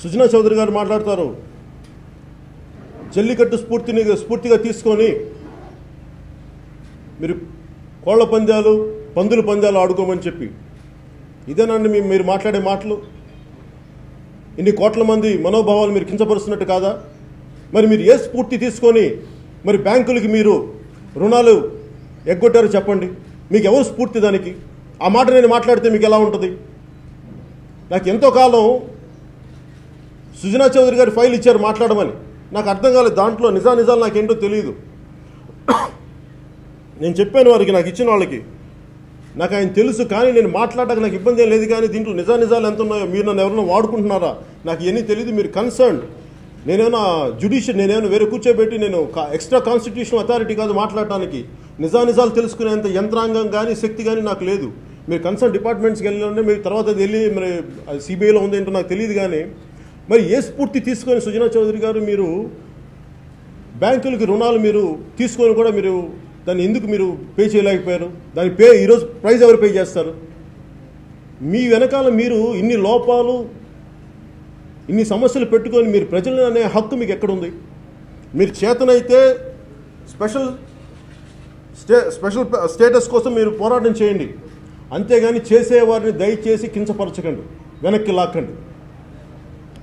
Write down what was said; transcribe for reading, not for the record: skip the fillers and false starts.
సుజనా చౌదరి గారు మాట్లాడతారు, జల్లికట్టు స్ఫూర్తిగా తీసుకొని మీరు కోళ్ల పందాలు పందుల పందాలు ఆడుకోమని చెప్పి, ఇదేనండి మీరు మాట్లాడే మాటలు? ఇన్ని కోట్ల మంది మనోభావాలు మీరు కించపరుస్తున్నట్టు కాదా? మరి మీరు ఏ స్ఫూర్తి తీసుకొని మరి బ్యాంకులకి మీరు రుణాలు ఎగ్గొట్టారో చెప్పండి. మీకు ఎవరు స్ఫూర్తి దానికి? ఆ మాట నేను మాట్లాడితే మీకు ఎలా ఉంటుంది? నాకు ఎంతో కాలం సుజనా చౌదరి గారి ఫైల్ ఇచ్చారు మాట్లాడమని, నాకు అర్థం కాలేదు. దాంట్లో నిజాలు నాకేంటో తెలియదు. నేను చెప్పాను వారికి, నాకు ఇచ్చిన వాళ్ళకి, నాకు ఆయన తెలుసు, కానీ నేను మాట్లాడక నాకు ఇబ్బంది ఏం లేదు. కానీ దీంట్లో నిజాలు ఎంత ఉన్నాయో, మీరు నన్ను ఎవరైనా వాడుకుంటున్నారా నాకు ఇవన్నీ తెలియదు. మీరు కన్సర్న్, నేనేమైనా జ్యుడిషియల్, నేనేమైనా వేరే కూర్చోబెట్టి నేను ఎక్స్ట్రా కాన్స్టిట్యూషనల్ అథారిటీ కాదు మాట్లాడటానికి. నిజాలు తెలుసుకునేంత యంత్రాంగం కానీ శక్తి కానీ నాకు లేదు. మీరు కన్సర్న్ డిపార్ట్మెంట్స్కి వెళ్ళాలంటే మీరు తర్వాత వెళ్ళి మరి సిబిఐలో ఉందేంటో నాకు తెలియదు. కానీ మరి ఏ స్ఫూర్తి తీసుకొని సుజనా చౌదరి గారు మీరు బ్యాంకులకి రుణాలు మీరు తీసుకొని కూడా మీరు దాన్ని ఎందుకు మీరు పే చేయలేకపోయారు? దాని ఈరోజు ప్రైజ్ ఎవరు పే చేస్తారు? మీ వెనకాల మీరు ఇన్ని లోపాలు ఇన్ని సమస్యలు పెట్టుకొని మీరు ప్రజలను అనే హక్కు మీకు ఎక్కడుంది? మీరు చేతనైతే స్పెషల్ స్టేటస్ కోసం మీరు పోరాటం చేయండి, అంతేగాని చేసేవారిని దయచేసి కించపరచకండి, వెనక్కి లాక్కండి.